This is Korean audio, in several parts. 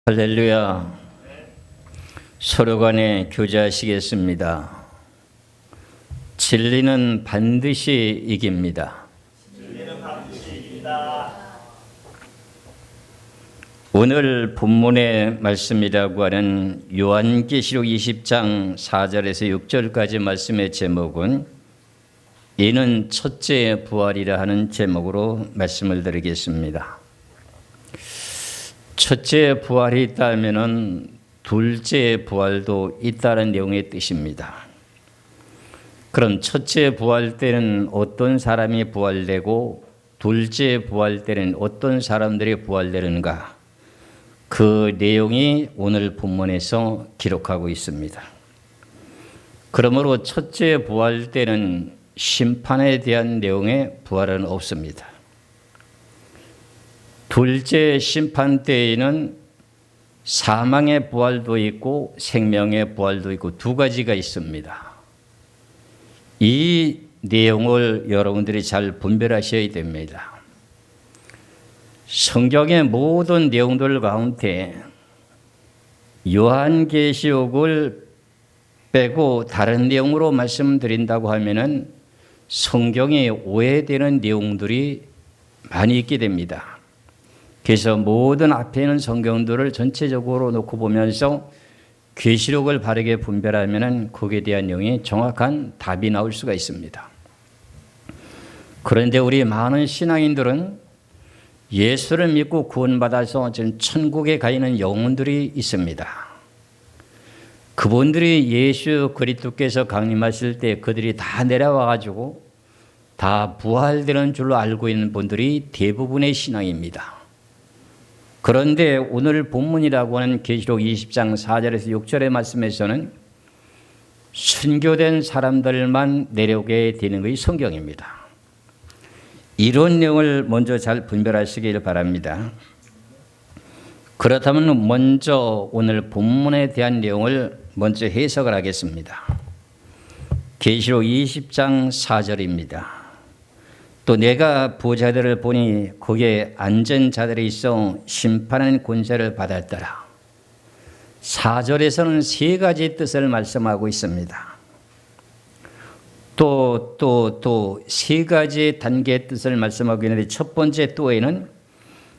할렐루야. 서로 간에 교제하시겠습니다. 진리는 반드시 이깁니다. 오늘 본문의 말씀이라고 하는 요한계시록 20장 4절에서 6절까지 말씀의 제목은 이는 첫째 부활이라 하는 제목으로 말씀을 드리겠습니다. 첫째 부활이 있다면은 둘째 부활도 있다는 내용의 뜻입니다. 그럼 첫째 부활 때는 어떤 사람이 부활되고 둘째 부활 때는 어떤 사람들이 부활되는가? 그 내용이 오늘 본문에서 기록하고 있습니다. 그러므로 첫째 부활 때는 심판에 대한 내용의 부활은 없습니다. 둘째 심판 때에는 사망의 부활도 있고 생명의 부활도 있고 두 가지가 있습니다. 이 내용을 여러분들이 잘 분별하셔야 됩니다. 성경의 모든 내용들 가운데 요한계시록을 빼고 다른 내용으로 말씀드린다고 하면은 성경에 오해되는 내용들이 많이 있게 됩니다. 그래서 모든 앞에 있는 성경들을 전체적으로 놓고 보면서 계시록을 바르게 분별하면 거기에 대한 내용이 정확한 답이 나올 수가 있습니다. 그런데 우리 많은 신앙인들은 예수를 믿고 구원받아서 지금 천국에 가 있는 영혼들이 있습니다. 그분들이 예수 그리스도께서 강림하실 때 그들이 다 내려와 가지고 다 부활되는 줄로 알고 있는 분들이 대부분의 신앙입니다. 그런데 오늘 본문이라고 하는 계시록 20장 4절에서 6절의 말씀에서는 순교된 사람들만 내려오게 되는 것이 성경입니다. 이런 내용을 먼저 잘 분별하시길 바랍니다. 그렇다면 먼저 오늘 본문에 대한 내용을 먼저 해석을 하겠습니다. 계시록 20장 4절입니다. 또 내가 부자들을 보니 거기에 앉은 자들이 있어 심판하는 권세를 받았더라. 4절에서는 세 가지 뜻을 말씀하고 있습니다. 또 세 가지 단계의 뜻을 말씀하고 있는데 첫 번째 또에는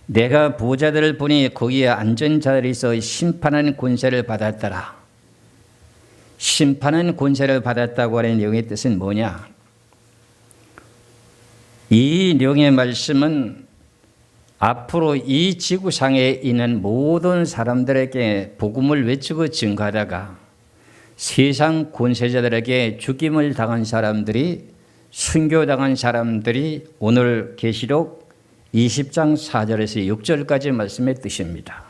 내가 부자들을 보니 거기에 앉은 자들이 있어 심판하는 권세를 받았더라. 심판하는 권세를 받았다고 하는 내용의 뜻은 뭐냐? 이 내용의 말씀은 앞으로 이 지구상에 있는 모든 사람들에게 복음을 외치고 증거하다가 세상 권세자들에게 죽임을 당한 사람들이 순교당한 사람들이 오늘 계시록 20장 4절에서 6절까지 말씀의 뜻입니다.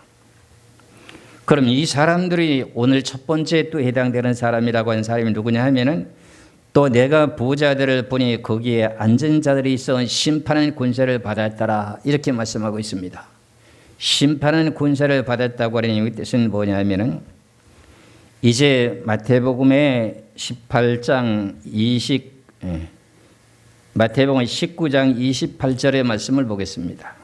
그럼 이 사람들이 오늘 첫 번째 또 해당되는 사람이라고 하는 사람이 누구냐 하면은 또 내가 부자들을 보니 거기에 앉은 자들이 있어 심판하는 권세를 받았더라 이렇게 말씀하고 있습니다. 심판하는 권세를 받았다고 하는 이 뜻은 뭐냐면은 이제 마태복음의 19장 28절의 말씀을 보겠습니다.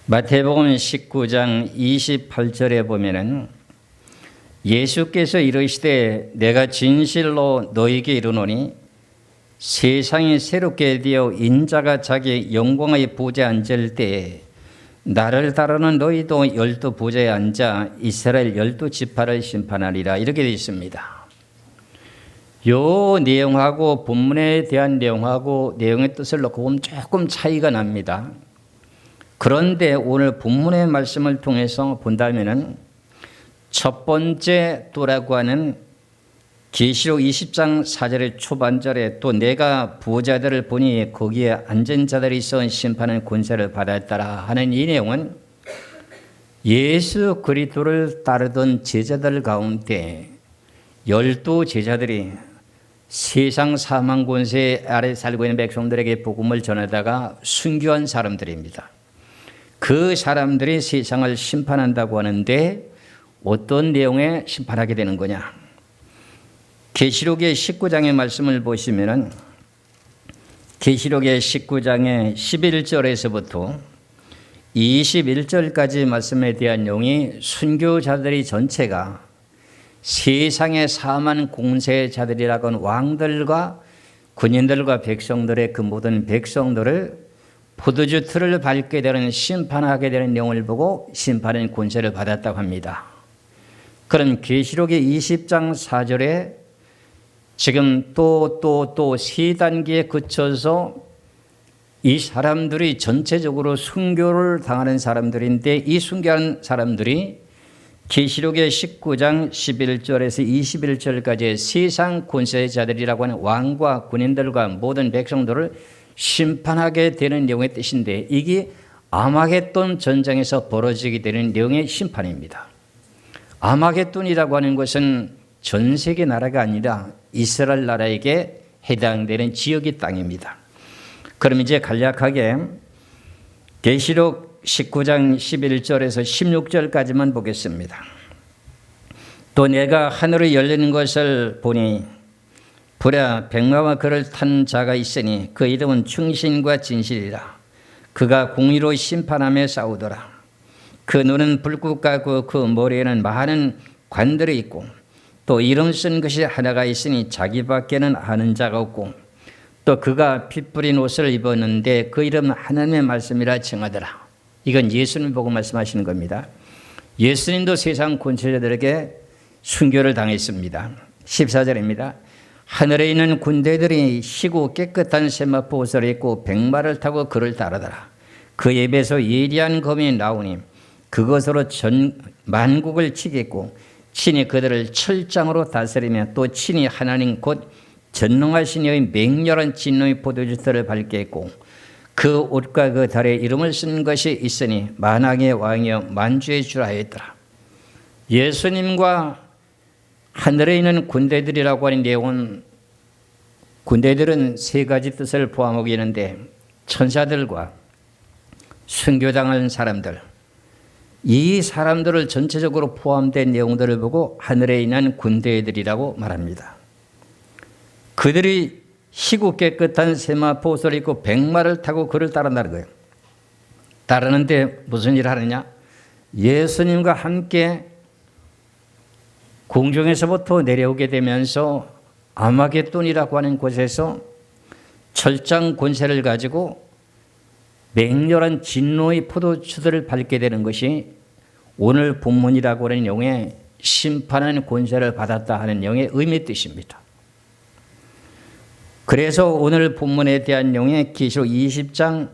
마태복음 19장 28절에 보면은 예수께서 이르시되 내가 진실로 너희에게 이르노니 세상이 새롭게 되어 인자가 자기 영광의 보좌에 앉을 때에 나를 따르는 너희도 12 보좌에 앉아 이스라엘 12 지파를 심판하리라 이렇게 되어 있습니다. 요 내용하고 본문에 대한 내용하고 내용의 뜻을 놓고 보면 조금 차이가 납니다. 그런데 오늘 본문의 말씀을 통해서 본다면은 첫 번째 또라고 하는 계시록 20장 4절의 초반절에 또 내가 부자들을 보니 거기에 앉은 자들이 있어 심판하는 권세를 받았더라 하는 이 내용은 예수 그리스도를 따르던 제자들 가운데 12 제자들이 세상 사망 권세 아래 살고 있는 백성들에게 복음을 전하다가 순교한 사람들입니다. 그 사람들이 세상을 심판한다고 하는데 어떤 내용에 심판하게 되는 거냐? 계시록의 19장의 말씀을 보시면은 계시록의 19장의 11절에서부터 21절까지 말씀에 대한 내용이 순교자들이 전체가 세상의 사만 공세자들이라고 하는 왕들과 군인들과 백성들의 그 모든 백성들을 포도주 틀을 밟게 되는 심판하게 되는 내용을 보고 심판의 권세를 받았다고 합니다. 그럼 계시록의 20장 4절에 지금 또 세 단계에 그쳐서 이 사람들이 전체적으로 순교를 당하는 사람들인데 이 순교한 사람들이 계시록의 19장 11절에서 21절까지 세상 권세자들이라고 하는 왕과 군인들과 모든 백성들을 심판하게 되는 내용의 뜻인데 이게 아마겟돈 전쟁에서 벌어지게 되는 내용의 심판입니다. 아마겟돈이라고 하는 것은 전 세계 나라가 아니라 이스라엘 나라에게 해당되는 지역의 땅입니다. 그럼 이제 간략하게 계시록 19장 11절에서 16절까지만 보겠습니다. 또 내가 하늘이 열리는 것을 보니 보라 백마와 그를 탄 자가 있으니 그 이름은 충신과 진실이라. 그가 공의로 심판하며 싸우더라. 그 눈은 불꽃 같고 그 머리에는 많은 관들이 있고 또 이름 쓴 것이 하나가 있으니 자기밖에는 아는 자가 없고 또 그가 피 뿌린 옷을 입었는데 그 이름은 하나님의 말씀이라 칭하더라. 이건 예수님 보고 말씀하시는 겁니다. 예수님도 세상 권세자들에게 순교를 당했습니다. 14절입니다. 하늘에 있는 군대들이 희고 깨끗한 세마포 옷을 입고 백마를 타고 그를 따르더라. 그 입에서 예리한 검이 나오니 그것으로 전 만국을 치겠고 친히 그들을 철장으로 다스리며 또 친히 하나님 곧 전능하신 이의 맹렬한 진노의 포도주들을 밟게 했고 그 옷과 그 달에 이름을 쓴 것이 있으니 만왕의 왕이여 만주의 주라 하였더라. 예수님과 하늘에 있는 군대들이라고 하는 내용은 군대들은 세 가지 뜻을 포함하고 있는데 천사들과 순교당한 사람들 이 사람들을 전체적으로 포함된 내용들을 보고 하늘에 있는 군대들이라고 말합니다. 그들이 희고 깨끗한 세마포 옷을 입고 백마를 타고 그를 따른다는 거예요. 따르는데 무슨 일을 하느냐? 예수님과 함께 공중에서부터 내려오게 되면서 아마겟돈이라고 하는 곳에서 철장 권세를 가지고 맹렬한 진노의 포도주들을 밟게 되는 것이 오늘 본문이라고 하는 내용의 심판하는 권세를 받았다 하는 내용의 의미의 뜻입니다. 그래서 오늘 본문에 대한 내용의 계시록 20장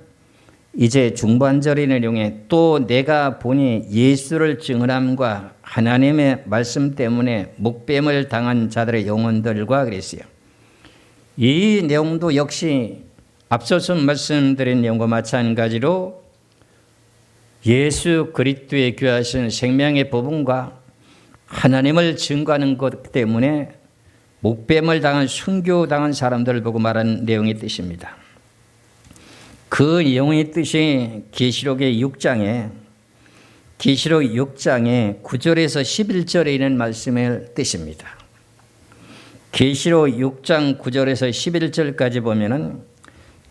이제 중반절의 내용에 또 내가 보니 예수를 증언함과 하나님의 말씀 때문에 목뱀을 당한 자들의 영혼들과 그랬어요. 이 내용도 역시 앞서서 말씀드린 내용과 마찬가지로 예수 그리스도의 귀하신 생명의 법음과 하나님을 증거하는 것 때문에 목뱀을 당한 순교당한 사람들을 보고 말한 내용의 뜻입니다. 그 내용의 뜻이 계시록의 6장에 9절에서 11절에 있는 말씀의 뜻입니다. 계시록 6장 9절에서 11절까지 보면은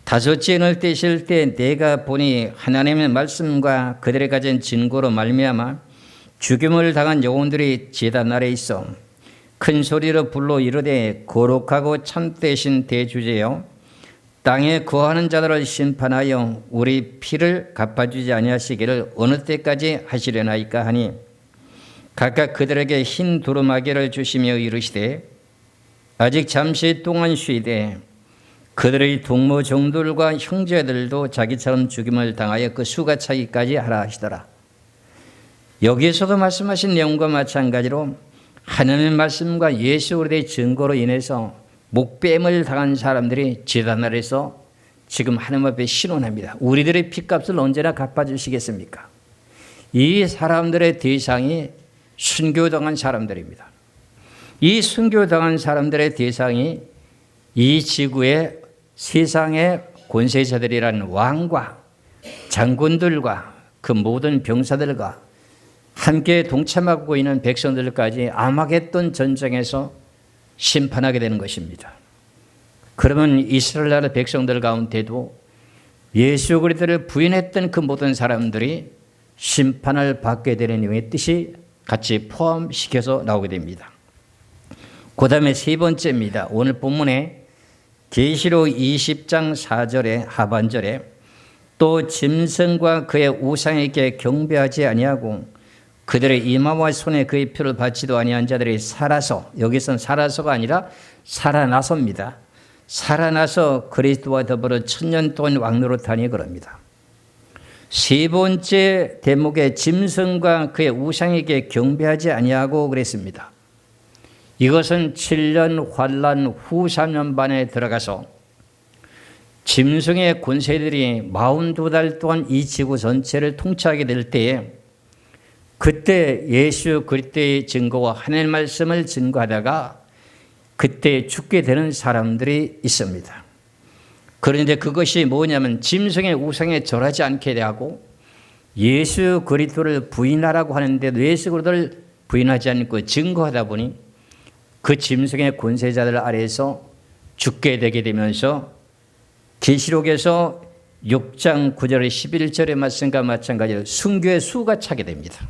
다섯째 인을 떼실 때 내가 보니 하나님의 말씀과 그들이 가진 증거로 말미암아 죽임을 당한 영혼들이 제단 아래 있어 큰 소리로 불러 이르되 거룩하고 참되신 대주제여 땅에 거하는 자들을 심판하여 우리 피를 갚아주지 아니하시기를 어느 때까지 하시려나이까 하니 각각 그들에게 흰 두루마기를 주시며 이르시되 아직 잠시 동안 쉬되 그들의 동무 종들과 형제들도 자기처럼 죽임을 당하여 그 수가 차기까지 하라 하시더라. 여기에서도 말씀하신 내용과 마찬가지로 하나님의 말씀과 예수 그리스도의 증거로 인해서 목뱀을 당한 사람들이 제단 아래서 지금 하나님 앞에 신원합니다. 우리들의 핏값을 언제나 갚아주시겠습니까? 이 사람들의 대상이 순교당한 사람들입니다. 이 순교당한 사람들의 대상이 이 지구의 세상의 권세자들이라는 왕과 장군들과 그 모든 병사들과 함께 동참하고 있는 백성들까지 아마겟돈 전쟁에서 심판하게 되는 것입니다. 그러면 이스라엘 나라 백성들 가운데도 예수 그리스도를 부인했던 그 모든 사람들이 심판을 받게 되는 내용의 뜻이 같이 포함시켜서 나오게 됩니다. 그 다음에 세 번째입니다. 오늘 본문에 계시록 20장 4절의 하반절에 또 짐승과 그의 우상에게 경배하지 아니하고 그들의 이마와 손에 그의 표를 받지도 아니한 자들이 살아서, 여기서는 살아서가 아니라 살아나서입니다. 살아나서 그리스도와 더불어 천년 동안 왕노릇하니 그럽니다. 세 번째 대목에 짐승과 그의 우상에게 경배하지 아니하고 그랬습니다. 이것은 7년 환란 후 3년 반에 들어가서 짐승의 권세들이 42달 동안 이 지구 전체를 통치하게 될 때에 그때 예수 그리스도의 증거와 하나님의 말씀을 증거하다가 그때 죽게 되는 사람들이 있습니다. 그런데 그것이 뭐냐면 짐승의 우상에 절하지 않게 하고 예수 그리스도를 부인하라고 하는데도 예수 그리스도를 부인하지 않고 증거하다 보니 그 짐승의 권세자들 아래에서 죽게 되게 되면서 계시록에서 6장 9절 11절의 말씀과 마찬가지로 순교의 수가 차게 됩니다.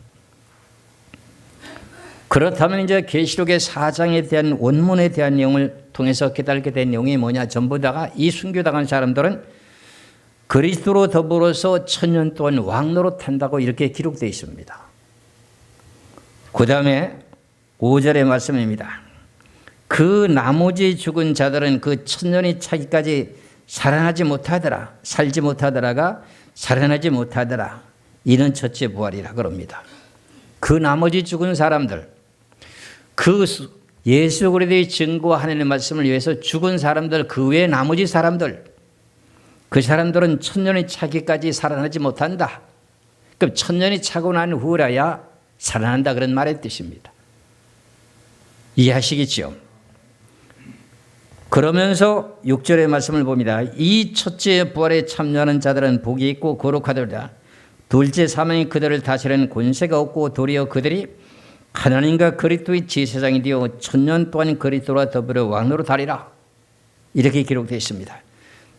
그렇다면 이제 계시록의 4장에 대한 원문에 대한 내용을 통해서 깨닫게 된 내용이 뭐냐? 전부 다가 이 순교당한 사람들은 그리스도로 더불어서 천년 동안 왕노릇한다고 이렇게 기록되어 있습니다. 그 다음에 5절의 말씀입니다. 그 나머지 죽은 자들은 그 천년이 차기까지 살아나지 못하더라. 살지 못하더라가 살아나지 못하더라. 이는 첫째 부활이라 그럽니다. 그 나머지 죽은 사람들, 그 예수 그리스도의 증거와 하나님의 말씀을 위해서 죽은 사람들, 그 외에 나머지 사람들, 그 사람들은 천년이 차기까지 살아나지 못한다. 그럼 천년이 차고 난 후라야 살아난다 그런 말의 뜻입니다. 이해하시겠죠? 그러면서 6절의 말씀을 봅니다. 이 첫째 부활에 참여하는 자들은 복이 있고 거룩하더라. 둘째 사망이 그들을 다스리는 권세가 없고 도리어 그들이 하나님과 그리스도의 제사장이 되어 천년 동안 그리스도와 더불어 왕노릇하리라. 이렇게 기록되어 있습니다.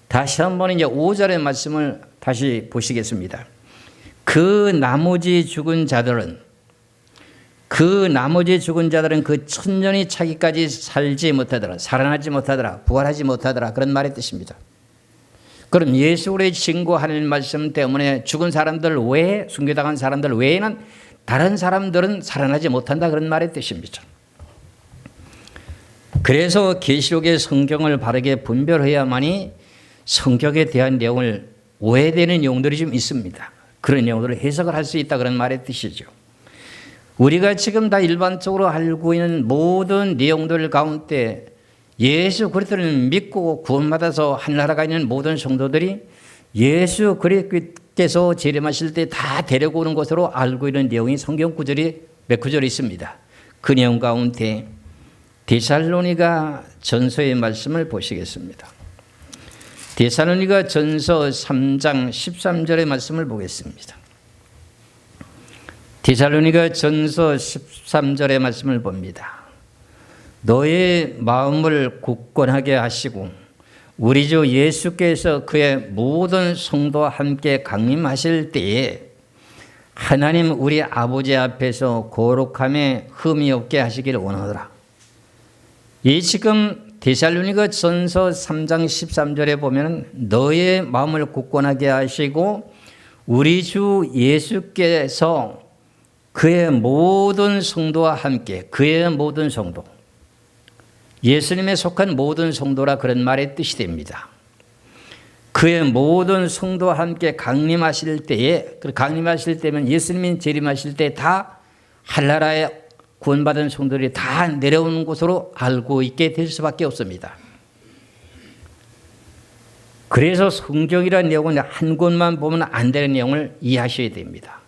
다시 한번 이제 5절의 말씀을 다시 보시겠습니다. 그 나머지 죽은 자들은 그 천년이 차기까지 살지 못하더라. 살아나지 못하더라. 부활하지 못하더라. 그런 말의 뜻입니다. 그럼 예수 그리스도의 증거 하나님 말씀 때문에 죽은 사람들 외에, 순교당한 사람들 외에는 다른 사람들은 살아나지 못한다 그런 말의 뜻입니다. 그래서 계시록의 성경을 바르게 분별해야만이 성경에 대한 내용을 오해되는 내용들이 좀 있습니다. 그런 내용들을 해석을 할 수 있다 그런 말의 뜻이죠. 우리가 지금 다 일반적으로 알고 있는 모든 내용들 가운데 예수 그리스도를 믿고 구원받아서 하늘나라가 있는 모든 성도들이 예수 그리스도께서 재림하실 때 다 데리고 오는 것으로 알고 있는 내용이 성경 구절이 몇 구절 있습니다. 그 내용 가운데 데살로니가 전서의 말씀을 보시겠습니다. 데살로니가 전서 3장 13절의 말씀을 보겠습니다. 데살로니가 전서 13절의 말씀을 봅니다. 너의 마음을 굳건하게 하시고 우리 주 예수께서 그의 모든 성도와 함께 강림하실 때에 하나님 우리 아버지 앞에서 거룩함에 흠이 없게 하시기를 원하노라. 이 지금 데살로니가 전서 3장 13절에 보면 너의 마음을 굳건하게 하시고 우리 주 예수께서 그의 모든 성도와 함께, 그의 모든 성도, 예수님에 속한 모든 성도라 그런 말의 뜻이 됩니다. 그의 모든 성도와 함께 강림하실 때에, 강림하실 때면 예수님이 재림하실 때 다 한나라에 구원받은 성도들이 다 내려오는 곳으로 알고 있게 될 수밖에 없습니다. 그래서 성경이라는 내용은 한 곳만 보면 안 되는 내용을 이해하셔야 됩니다.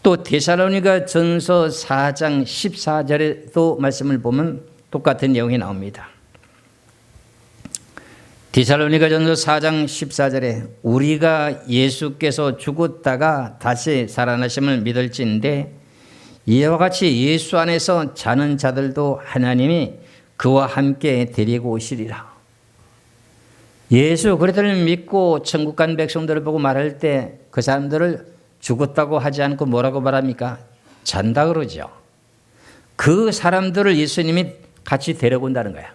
또 데살로니가 전서 4장 14절에도 말씀을 보면 똑같은 내용이 나옵니다. 데살로니가 전서 4장 14절에 우리가 예수께서 죽었다가 다시 살아나심을 믿을진데 이와 같이 예수 안에서 자는 자들도 하나님이 그와 함께 데리고 오시리라. 예수 그리스도를 믿고 천국 간 백성들을 보고 말할 때 그 사람들을 죽었다고 하지 않고 뭐라고 말합니까? 잔다 그러죠. 그 사람들을 예수님이 같이 데려온다는 거야.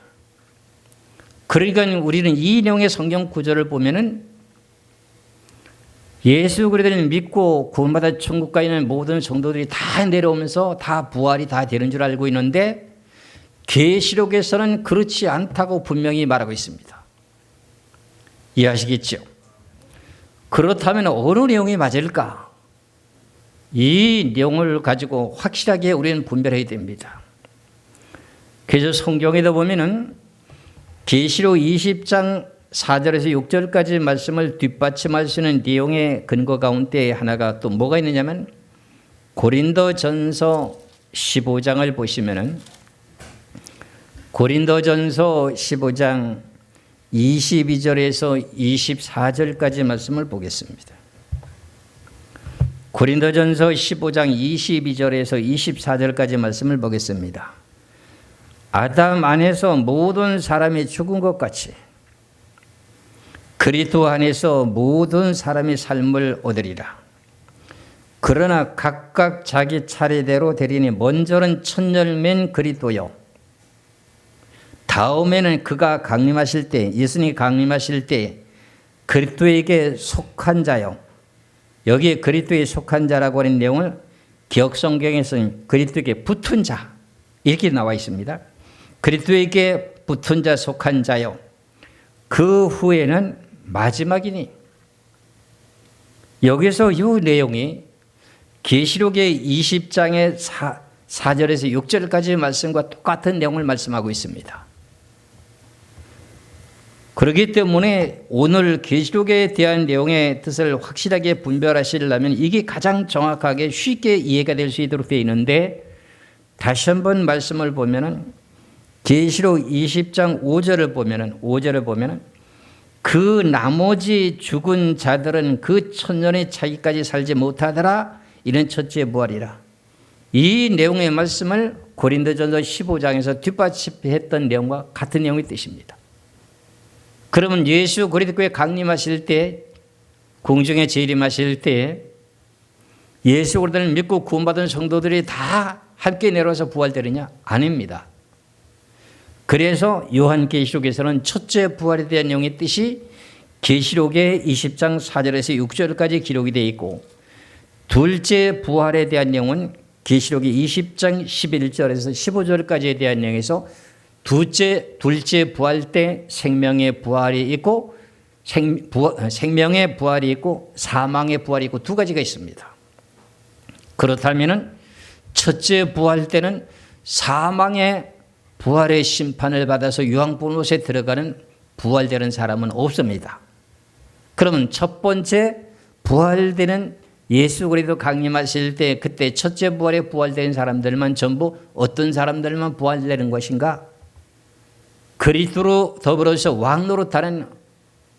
그러니까 우리는 이 내용의 성경 구절을 보면은 예수 그리스도를 믿고 구원받아 천국 가 있는 모든 성도들이 다 내려오면서 다 부활이 다 되는 줄 알고 있는데 계시록에서는 그렇지 않다고 분명히 말하고 있습니다. 이해하시겠죠? 그렇다면 어느 내용이 맞을까? 이 내용을 가지고 확실하게 우리는 분별해야 됩니다. 그래서 성경에도 보면은 계시록 20장 4절에서 6절까지 말씀을 뒷받침할 수 있는 내용의 근거 가운데 하나가 또 뭐가 있느냐면 고린도전서 15장을 보시면은 고린도전서 15장 22절에서 24절까지 말씀을 보겠습니다. 고린도전서 15장 22절에서 24절까지 말씀을 보겠습니다. 아담 안에서 모든 사람이 죽은 것 같이 그리스도 안에서 모든 사람이 삶을 얻으리라. 그러나 각각 자기 차례대로 되리니 먼저는 첫 열매인 그리스도요. 다음에는 그가 강림하실 때, 예수님이 강림하실 때 그리스도에게 속한 자요. 여기에 그리스도에 속한 자라고 하는 내용을 기억성경에서는 그리스도에게 붙은 자 이렇게 나와 있습니다. 그리스도에게 붙은 자 속한 자요. 그 후에는 마지막이니. 여기서 이 내용이 계시록의 20장의 4절에서 6절까지의 말씀과 똑같은 내용을 말씀하고 있습니다. 그렇기 때문에 오늘 계시록에 대한 내용의 뜻을 확실하게 분별하시려면 이게 가장 정확하게 쉽게 이해가 될 수 있도록 되어 있는데 다시 한번 말씀을 보면은 계시록 20장 5절을 보면은 그 나머지 죽은 자들은 그 천년의 차기까지 살지 못하더라. 이는 첫째 부활이라. 이 내용의 말씀을 고린도전서 15장에서 뒷받침했던 내용과 같은 내용의 뜻입니다. 그러면 예수 그리스도에 강림하실 때, 공중에 재림하실 때 예수 그리스도를 믿고 구원받은 성도들이 다 함께 내려와서 부활되느냐? 아닙니다. 그래서 요한계시록에서는 첫째 부활에 대한 내용의 뜻이 계시록의 20장 4절에서 6절까지 기록이 되어 있고 둘째 부활에 대한 내용은 계시록의 20장 11절에서 15절까지에 대한 내용에서 둘째 부활 때 생명의 부활이 있고 생명의 부활이 있고 사망의 부활이 있고 두 가지가 있습니다. 그렇다면 첫째 부활 때는 사망의 부활의 심판을 받아서 유황불못에 들어가는 부활되는 사람은 없습니다. 그러면 첫 번째 부활되는 예수 그리스도 강림하실 때 그때 첫째 부활에 부활된 사람들만 전부 어떤 사람들만 부활되는 것인가? 그리스도로 더불어서 왕노릇하는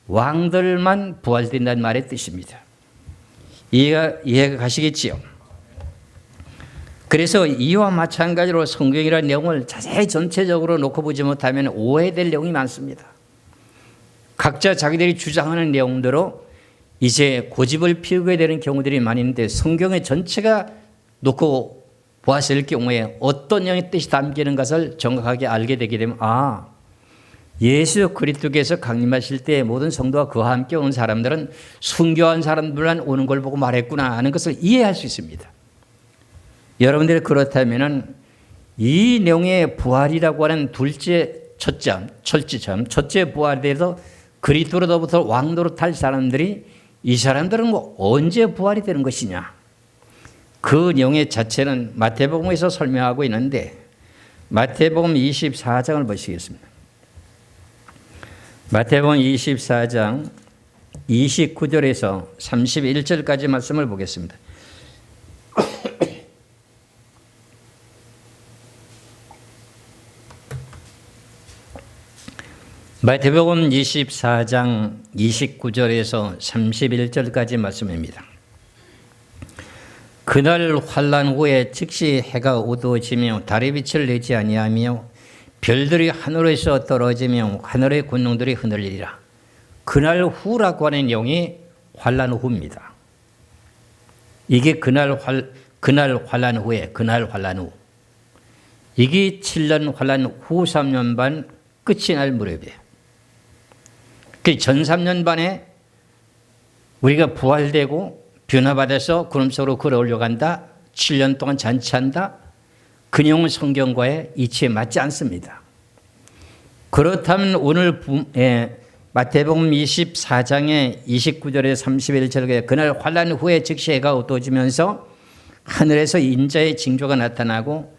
왕들만 부활된다는 말의 뜻입니다. 이해가 가시겠지요? 그래서 이와 마찬가지로 성경이라는 내용을 자세히 전체적으로 놓고 보지 못하면 오해될 내용이 많습니다. 각자 자기들이 주장하는 내용대로 이제 고집을 피우게 되는 경우들이 많이 있는데 성경의 전체가 놓고 보았을 경우에 어떤 내용의 뜻이 담기는 것을 정확하게 알게 되게 되면 예수 그리스도께서 강림하실 때 모든 성도와 그와 함께 온 사람들은 순교한 사람들만 오는 걸 보고 말했구나 하는 것을 이해할 수 있습니다. 여러분들이 그렇다면 이 내용의 부활이라고 하는 첫째 부활에 대해서 그리스도로부터 왕노릇할 사람들이 이 사람들은 언제 부활이 되는 것이냐? 그 내용의 자체는 마태복음에서 설명하고 있는데 마태복음 24장을 보시겠습니다. 마태복음 24장 29절에서 31절까지 말씀을 보겠습니다. 마태복음 24장 29절에서 31절까지 말씀입니다. 그날 환난 후에 즉시 해가 어두워지며 달의 빛을 내지 아니하며 별들이 하늘에서 떨어지며 하늘의 군중들이 흔들리리라. 그날 후라고 하는 내용이 환란 후입니다. 이게 그날 환란 후에 그날 환란 후. 이게 7년 환란 후 3년 반 끝이 날 무렵이에요. 그 전 3년 반에 우리가 부활되고 변화받아서 구름 속으로 걸어 올려간다. 7년 동안 잔치한다. 그 내용은 성경과의 이치에 맞지 않습니다. 그렇다면 오늘 마태복음 24장의 29절에 31절에 그날 환란 후에 즉시 해가 어두워지면서 하늘에서 인자의 징조가 나타나고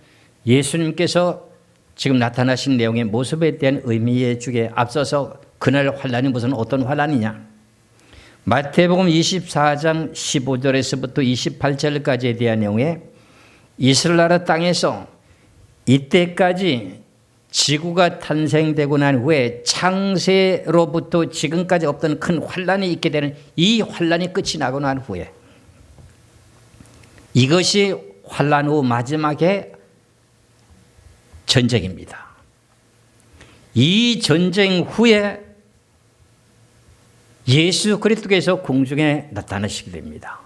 예수님께서 지금 나타나신 내용의 모습에 대한 의미의 주에 앞서서 그날 환란이 무슨 어떤 환란이냐. 마태복음 24장 15절에서부터 28절까지에 대한 내용에 이스라엘 나라 땅에서 이때까지 지구가 탄생되고 난 후에 창세로부터 지금까지 없던 큰 환란이 있게 되는 이 환란이 끝이 나고 난 후에 이것이 환란 후 마지막의 전쟁입니다. 이 전쟁 후에 예수 그리스도께서 공중에 나타나시게 됩니다.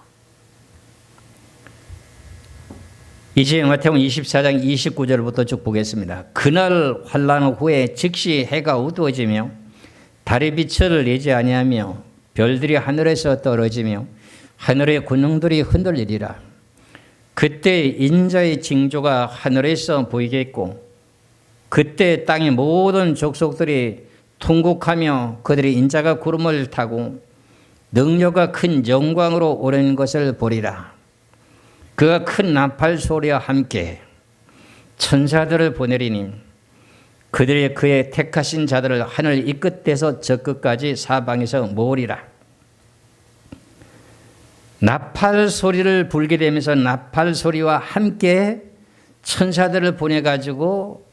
이제 마태복음 24장 29절부터 쭉 보겠습니다. 그날 환란 후에 즉시 해가 어두워지며 달의 빛을 내지 아니하며 별들이 하늘에서 떨어지며 하늘의 군웅들이 흔들리리라. 그때 인자의 징조가 하늘에서 보이겠고 그때 땅의 모든 족속들이 통곡하며 그들이 인자가 구름을 타고 능력과 큰 영광으로 오르는 것을 보리라. 그가 큰 나팔 소리와 함께 천사들을 보내리니 그들이 그의 택하신 자들을 하늘 이 끝에서 저 끝까지 사방에서 모으리라. 나팔 소리를 불게 되면서 나팔 소리와 함께 천사들을 보내가지고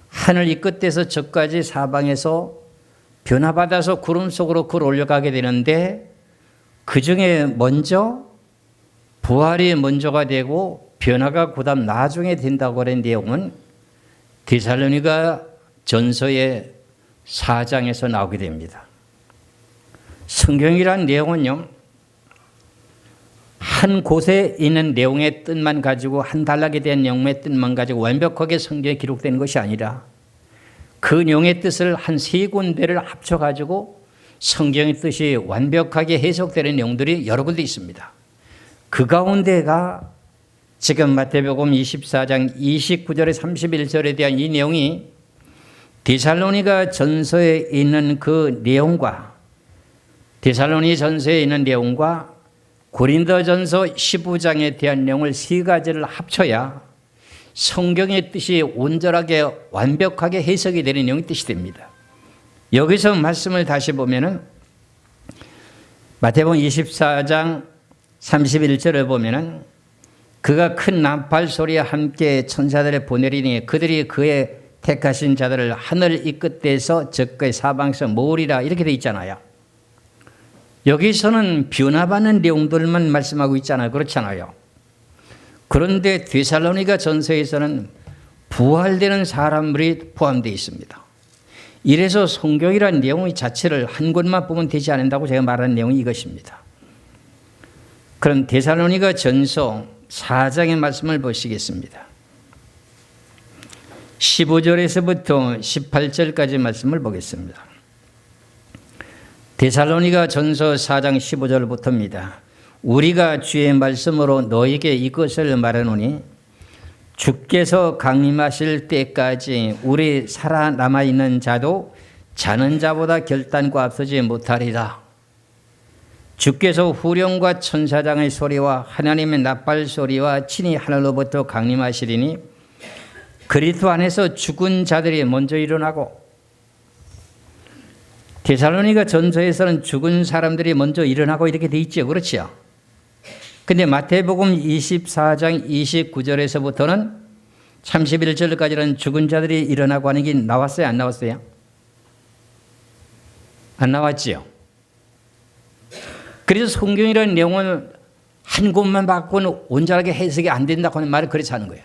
하늘 이 끝에서 저까지 사방에서 변화받아서 구름 속으로 걸 올려가게 되는데 그 중에 먼저 부활이 먼저가 되고 변화가 그다음 나중에 된다고 하는 내용은 데살로니가 전서의 4장에서 나오게 됩니다. 성경이란 내용은요, 한 곳에 있는 내용의 뜻만 가지고 한 단락에 대한 내용의 뜻만 가지고 완벽하게 성경에 기록되는 것이 아니라 그 내용의 뜻을 한 세 군데를 합쳐가지고 성경의 뜻이 완벽하게 해석되는 내용들이 여러 군데 있습니다. 그 가운데가 지금 마태복음 24장 29절에 31절에 대한 이 내용이 데살로니가 전서에 있는 그 내용과 데살로니 전서에 있는 내용과 고린도전서 15장에 대한 내용을 세 가지를 합쳐야 성경의 뜻이 온전하게 완벽하게 해석이 되는 내용의 뜻이 됩니다. 여기서 말씀을 다시 보면은 마태복음 24장 31절을 보면은 그가 큰 나팔 소리와 함께 천사들을 보내리니 그들이 그의 택하신 자들을 하늘 이 끝에서 저 끝 사방에서 모으리라 이렇게 되어 있잖아요. 여기서는 변화받는 내용들만 말씀하고 있잖아요. 그렇잖아요. 그런데 데살로니가 전서에서는 부활되는 사람들이 포함되어 있습니다. 이래서 성경이라는 내용 자체를 한 곳만 보면 되지 않는다고 제가 말하는 내용이 이것입니다. 그럼 데살로니가 전서 4장의 말씀을 보시겠습니다. 15절에서부터 18절까지 말씀을 보겠습니다. 데살로니가 전서 4장 15절부터입니다. 우리가 주의 말씀으로 너에게 이것을 말하노니 주께서 강림하실 때까지 우리 살아남아 있는 자도 자는 자보다 결단과 앞서지 못하리라. 주께서 후령과 천사장의 소리와 하나님의 나팔 소리와 친히 하늘로부터 강림하시리니 그리스도 안에서 죽은 자들이 먼저 일어나고, 데살로니가 전서에서는 죽은 사람들이 먼저 일어나고 이렇게 돼 있죠. 그렇죠? 근데 마태복음 24장 29절에서부터는 31절까지는 죽은 자들이 일어나고 하는 게 나왔어요? 안 나왔어요? 안 나왔지요? 그래서 성경이라는 내용을 한 곳만 바꾸는 온전하게 해석이 안 된다고 하는 말을 그렇지 않은 거예요.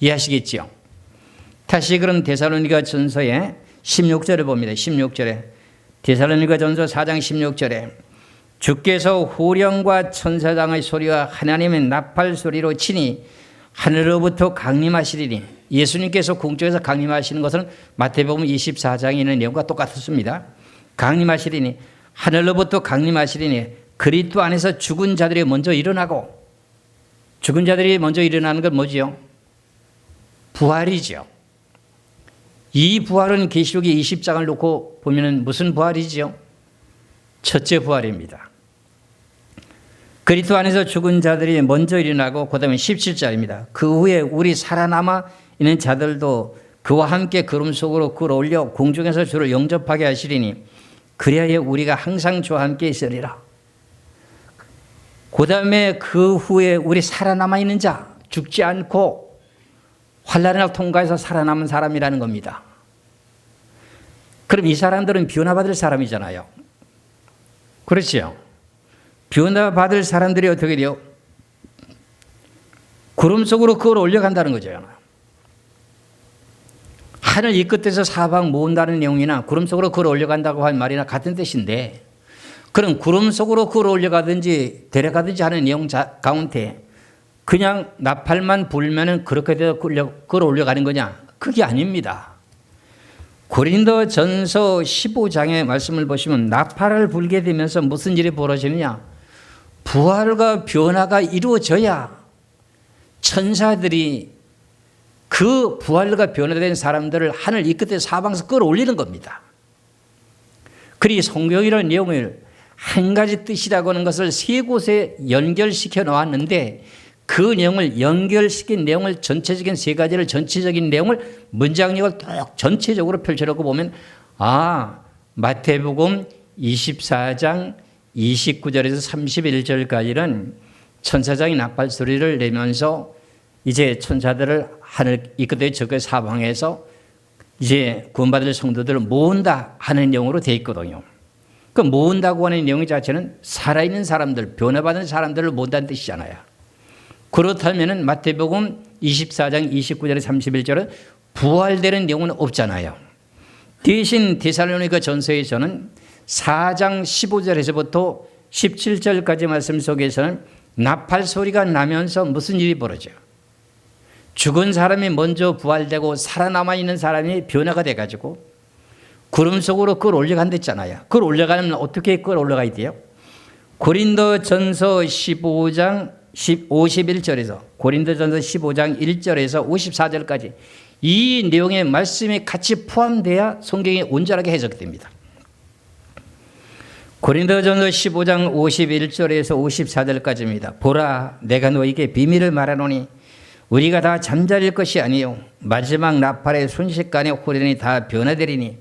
이해하시겠지요? 다시 그럼 데살로니가 전서의 16절을 봅니다. 16절에 데살로니가전서 4장 16절에 주께서 호령과 천사장의 소리와 하나님의 나팔 소리로 치니 하늘로부터 강림하시리니, 예수님께서 공중에서 강림하시는 것은 마태복음 24장에 있는 내용과 똑같습니다. 강림하시리니, 하늘로부터 강림하시리니, 그리스도 안에서 죽은 자들이 먼저 일어나고, 죽은 자들이 먼저 일어나는 건 뭐지요? 부활이죠. 이 부활은 계시록의 20장을 놓고 보면 무슨 부활이지요? 첫째 부활입니다. 그리스도 안에서 죽은 자들이 먼저 일어나고, 그 다음에 17절입니다. 그 후에 우리 살아남아 있는 자들도 그와 함께 구름 속으로 끌어올려 공중에서 주를 영접하게 하시리니 그리하여 우리가 항상 주와 함께 있으리라. 그 다음에 그 후에 우리 살아남아 있는 자, 죽지 않고 환난을 통과해서 살아남은 사람이라는 겁니다. 그럼 이 사람들은 변화받을 사람이잖아요. 그렇지요? 변화받을 사람들이 어떻게 돼요? 구름 속으로 끌어올려 간다는 거죠. 하늘 이 끝에서 사방 모은다는 내용이나 구름 속으로 끌어올려 간다고 할 말이나 같은 뜻인데, 그럼 구름 속으로 끌어올려 가든지 데려가든지 하는 내용 가운데 그냥 나팔만 불면은 그렇게 돼서 끌어올려 가는 거냐? 그게 아닙니다. 고린도전서 15장의 말씀을 보시면 나팔을 불게 되면서 무슨 일이 벌어지느냐? 부활과 변화가 이루어져야 천사들이 그 부활과 변화된 사람들을 하늘 이 끝에 사방에서 끌어올리는 겁니다. 그리 성경이라는 내용을 한 가지 뜻이라고 하는 것을 세 곳에 연결시켜 놓았는데, 그 내용을 연결시킨 내용을 전체적인 세 가지를 전체적인 내용을 문장력을 쭉 전체적으로 펼쳐놓고 보면, 마태복음 24장 29절에서 31절까지는 천사장이 나팔 소리를 내면서 이제 천사들을 하늘 이 끝에 저 끝에 사방에서 이제 구원받을 성도들을 모은다 하는 내용으로 되어 있거든요. 그 모은다고 하는 내용 자체는 살아있는 사람들, 변화받은 사람들을 모은다는 뜻이잖아요. 그렇다면 마태복음 24장 29절에 31절은 부활되는 내용은 없잖아요. 대신 데살로니가 전서에서는 4장 15절에서부터 17절까지 말씀 속에서는 나팔 소리가 나면서 무슨 일이 벌어져요? 죽은 사람이 먼저 부활되고 살아남아 있는 사람이 변화가 돼가지고 구름 속으로 끌어올려간댔잖아요. 끌어올려가면 어떻게 끌어올라가야 돼요? 고린도전서 15장 51절에서 고린도전서 15장 1절에서 54절까지 이 내용의 말씀이 같이 포함돼야 성경이 온전하게 해석됩니다. 고린도전서 15장 51절에서 54절까지입니다. 보라, 내가 너에게 비밀을 말하노니 우리가 다 잠자릴 것이 아니요 마지막 나팔의 순식간에 호련이 다 변화되리니,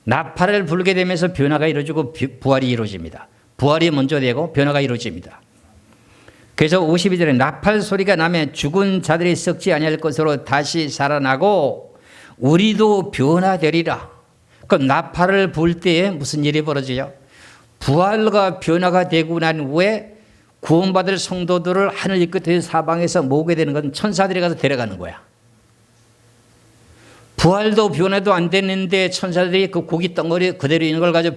나팔을 불게 되면서 변화가 이루어지고 부활이 이루어집니다. 부활이 먼저 되고 변화가 이루어집니다. 그래서 52절에 나팔 소리가 나면 죽은 자들이 썩지 아니할 것으로 다시 살아나고 우리도 변화되리라. 그럼 나팔을 불 때에 무슨 일이 벌어져요? 부활과 변화가 되고 난 후에 구원받을 성도들을 하늘 이 끝에 사방에서 모으게 되는 건 천사들이 가서 데려가는 거야. 부활도 변화도 안 됐는데 천사들이 그 고기 덩어리 그대로 있는 걸 가지고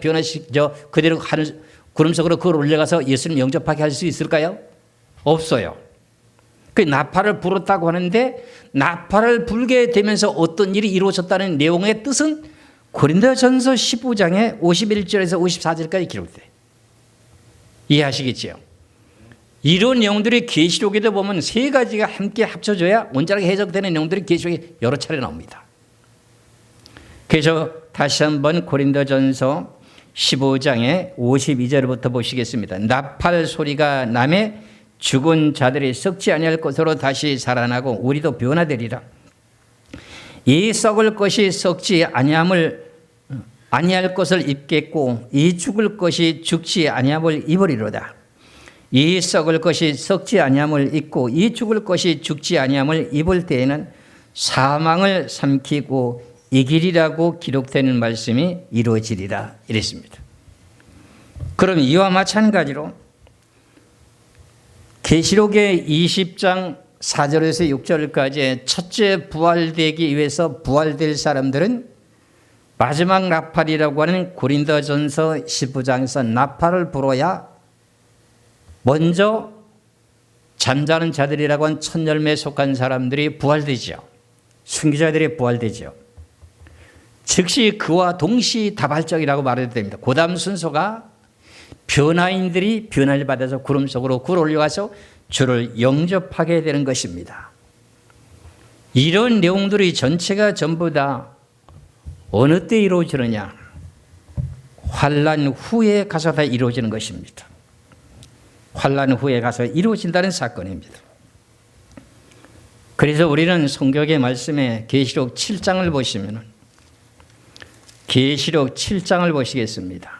그대로 하늘 구름 속으로 그걸 올려가서 예수님 영접하게 할 수 있을까요? 없어요. 그 나팔을 불었다고 하는데, 나팔을 불게 되면서 어떤 일이 이루어졌다는 내용의 뜻은 고린도전서 15장에 51절에서 54절까지 기록돼요. 이해하시겠지요? 이런 내용들이 계시록에도 보면 세 가지가 함께 합쳐져야 온전하게 해석되는 내용들이 계시록에 여러 차례 나옵니다. 그래서 다시 한번 고린도전서 15장의 52절부터 보시겠습니다. 나팔 소리가 나매 죽은 자들이 썩지 아니할 것으로 다시 살아나고 우리도 변화되리라. 이 썩을 것이 썩지 아니할 것을 입겠고 이 죽을 것이 죽지 아니함을 입으리로다. 이 썩을 것이 썩지 아니함을 입고 이 죽을 것이 죽지 아니함을 입을 때에는 사망을 삼키고 이기리라고 기록되는 말씀이 이루어지리라 이랬습니다. 그럼 이와 마찬가지로 계시록의 20장 4절에서 6절까지 첫째 부활되기 위해서 부활될 사람들은 마지막 나팔이라고 하는 고린도전서 15장에서 나팔을 불어야 먼저 잠자는 자들이라고 한 첫 열매에 속한 사람들이 부활되죠. 순교자들이 부활되죠. 즉시 그와 동시다발적이라고 말해도 됩니다. 그 다음 순서가 변화인들이 변화를 받아서 구름 속으로 굴 올려가서 주를 영접하게 되는 것입니다. 이런 내용들이 전체가 전부 다 어느 때 이루어지느냐? 환난 후에 가서 다 이루어지는 것입니다. 환난 후에 가서 이루어진다는 사건입니다. 그래서 우리는 성경의 말씀에 계시록 7장을 보시면 계시록 7장을 보시겠습니다.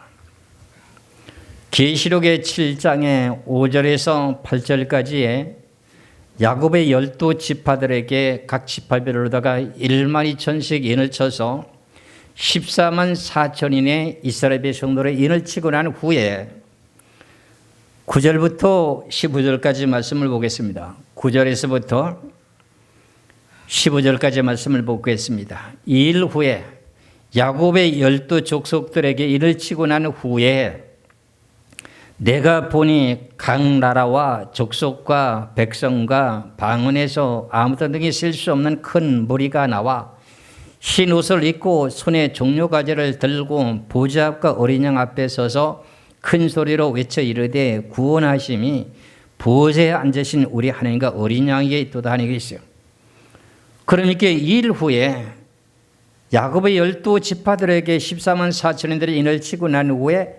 계시록의 7장의 5절에서 8절까지에 야곱의 12지파들에게 각 지파별로다가 1만 2천씩 인을 쳐서 14만 4천인의 이스라엘 백성들의 인을 치고 난 후에 9절부터 15절까지 말씀을 보겠습니다. 9절에서부터 15절까지 말씀을 보겠습니다. 이 일 후에 야곱의 12족속들에게 인을 치고 난 후에 내가 보니 각 나라와 족속과 백성과 방언에서 아무도 능히 셀 수 없는 큰 무리가 나와 흰 옷을 입고 손에 종려가지를 들고 보좌 앞과 어린 양 앞에 서서 큰 소리로 외쳐 이르되 구원하심이 보좌에 앉으신 우리 하나님과 어린 양에게 있도다 하는 게 있어요. 그러니까 이 일 후에 야곱의 12지파들에게 14만 4천인들이 인을 치고 난 후에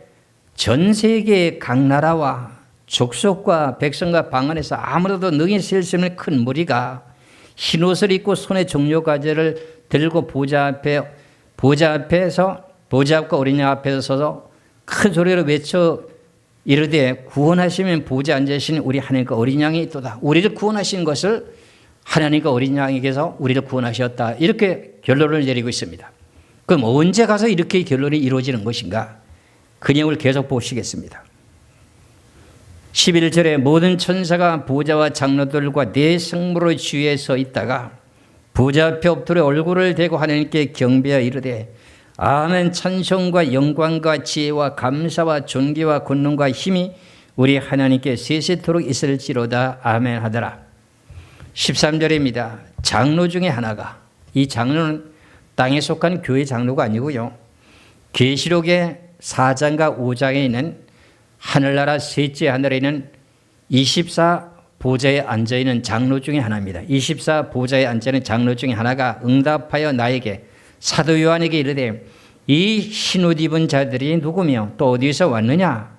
전 세계의 각 나라와 족속과 백성과 방언에서 아무래도 능히 셀 수 없는 큰 무리가 흰 옷을 입고 손에 종려가지를 들고 보좌 앞과 어린 양 앞에서 서서 큰 소리로 외쳐 이르되 구원하시면 보좌에 앉으신 우리 하나님과 어린 양이 있도다. 우리를 구원하신 것을 하나님과 어린 양에게서 우리를 구원하셨다. 이렇게 결론을 내리고 있습니다. 그럼 언제 가서 이렇게 결론이 이루어지는 것인가? 그 내용을 계속 보시겠습니다. 11절에 모든 천사가 보좌와 장로들과 네 성물의 주위에 서 있다가 보좌 앞에 엎드려 얼굴을 대고 하나님께 경배하여 이르되 아멘. 찬송과 영광과 지혜와 감사와 존귀와 권능과 힘이 우리 하나님께 세세토록 있을지로다. 아멘 하더라. 13절입니다. 장로 중에 하나가, 이 장로는 땅에 속한 교회 장로가 아니고요, 계시록의 4장과 5장에 있는 하늘나라 셋째 하늘에 있는 24 보좌에 앉아있는 장로 중에 하나입니다. 24 보좌에 앉아있는 장로 중에 하나가 응답하여 나에게 사도 요한에게 이르되 이 흰옷 입은 자들이 누구며 또 어디서 왔느냐?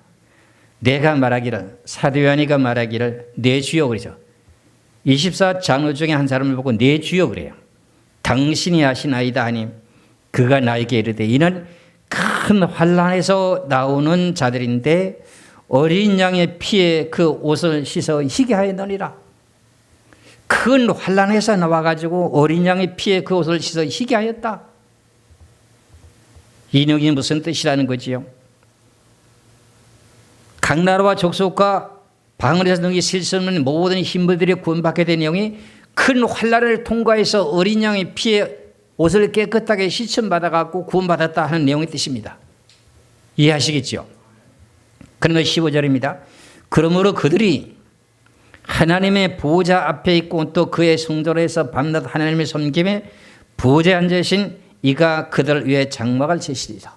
내가 말하기를, 사도 요한이가 말하기를 내 주여 그러죠. 24 장로 중에 한 사람을 보고 내 주여 그래요. 당신이 하시나이다 하니 그가 나에게 이르되 이는 큰 환난에서 나오는 자들인데 어린 양의 피에 그 옷을 씻어 희게 하였느니라. 큰 환난에서 나와가지고 어린 양의 피에 그 옷을 씻어 희게 하였다. 이 내용이 무슨 뜻이라는 거지요? 각 나라와 족속과 방언에서 능히 셀 수 없는 모든 힘들이 구원받게 된 내용이 큰 환난을 통과해서 어린 양의 피에 옷을 깨끗하게 씻음받아갖고 구원받았다 하는 내용의 뜻입니다. 이해하시겠죠? 그러면 15절입니다. 그러므로 그들이 하나님의 보좌 앞에 있고 또 그의 성전에서 밤낮 하나님의 섬김에 보좌에 앉으신 이가 그들을 위해 장막을 치시리라.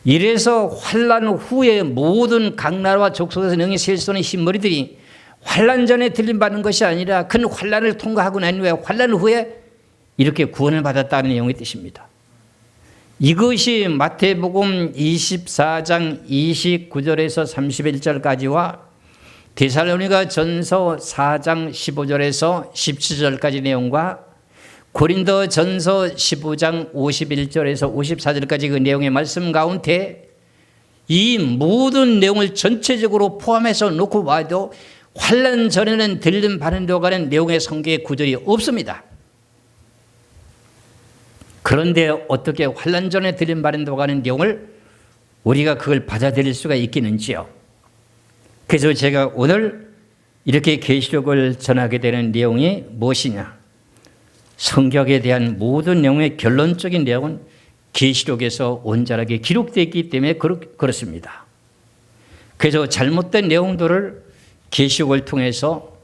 이래서 환난 후에 모든 각 나라와 족속에서 능히 셀 수 없는 흰머리들이 환난 전에 들림받는 것이 아니라 큰 환난을 통과하고 난 후에 환난 후에 이렇게 구원을 받았다는 내용의 뜻입니다. 이것이 마태복음 24장 29절에서 31절까지와 데살로니가 전서 4장 15절에서 17절까지 내용과 고린도 전서 15장 51절에서 54절까지 그 내용의 말씀 가운데 이 모든 내용을 전체적으로 포함해서 놓고 봐도 환난 전에는 들림 받는다고 하는 내용의 성경의 구절이 없습니다. 그런데 어떻게 환난 전에 들림 받는다고 하는 내용을 우리가 그걸 받아들일 수가 있겠는지요? 그래서 제가 오늘 이렇게 계시록을 전하게 되는 내용이 무엇이냐? 성경에 대한 모든 내용의 결론적인 내용은 계시록에서 온전하게 기록되어 있기 때문에 그렇습니다. 그래서 잘못된 내용들을 계시록을 통해서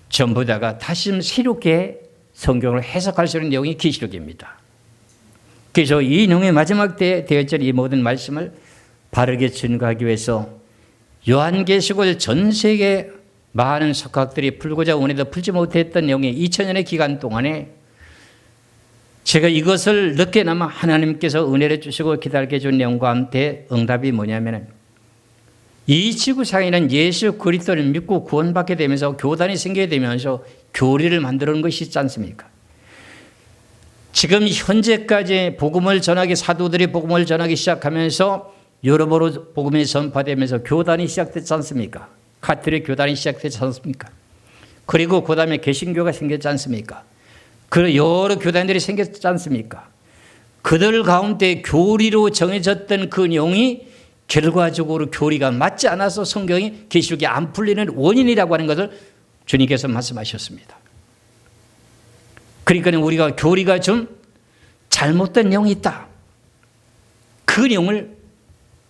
전부 다가 다시 새롭게 성경을 해석할 수 있는 내용이 계시록입니다. 그래서 이 내용의 마지막 때에 되어질 이 모든 말씀을 바르게 증거하기 위해서 요한계시록을 전 세계 많은 석학들이 풀고자 원해도 풀지 못했던 내용의 2000년의 기간 동안에 제가 이것을 늦게나마 하나님께서 은혜를 주시고 기다리게 해준 내용과 함께 응답이 뭐냐면 이 지구상에는 예수 그리스도를 믿고 구원받게 되면서 교단이 생기게 되면서 교리를 만드는 것이 있지 않습니까? 지금 현재까지 복음을 전하기 사도들이 복음을 전하기 시작하면서 여러모로 복음이 전파되면서 교단이 시작됐지 않습니까? 카톨릭 교단이 시작됐지 않습니까? 그리고 그 다음에 개신교가 생겼지 않습니까? 그리고 여러 교단들이 생겼지 않습니까? 그들 가운데 교리로 정해졌던 그 내용이 결과적으로 교리가 맞지 않아서 성경이 계시록이 안 풀리는 원인이라고 하는 것을 주님께서 말씀하셨습니다. 그러니까 우리가 교리가 좀 잘못된 내용이 있다. 그 내용을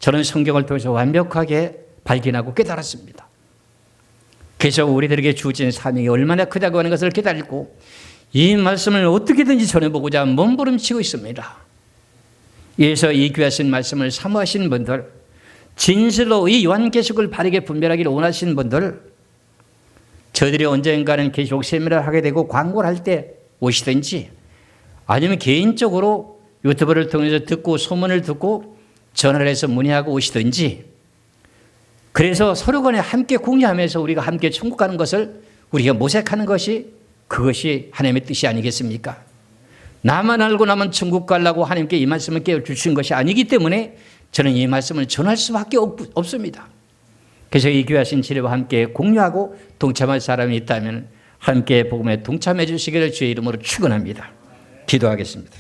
저는 성경을 통해서 완벽하게 발견하고 깨달았습니다. 그래서 우리들에게 주어진 사명이 얼마나 크다고 하는 것을 깨달고 이 말씀을 어떻게든지 전해보고자 몸부림치고 있습니다. 그래서 이 귀하신 말씀을 사모하신 분들, 진실로 이 요한계시록을 바르게 분별하기를 원하시는 분들, 저들이 언젠가는 계시록 세미나를 하게 되고 광고를 할 때 오시든지 아니면 개인적으로 유튜브를 통해서 듣고 소문을 듣고 전화를 해서 문의하고 오시든지, 그래서 서로 간에 함께 공유하면서 우리가 함께 천국 가는 것을 우리가 모색하는 것이 그것이 하나님의 뜻이 아니겠습니까? 나만 알고 나만 천국 가려고 하나님께 이 말씀을 깨워주신 것이 아니기 때문에 저는 이 말씀을 전할 수밖에 없습니다. 그래서 이 귀하신 진리와 함께 공유하고 동참할 사람이 있다면 함께 복음에 동참해 주시기를 주의 이름으로 축원합니다. 기도하겠습니다.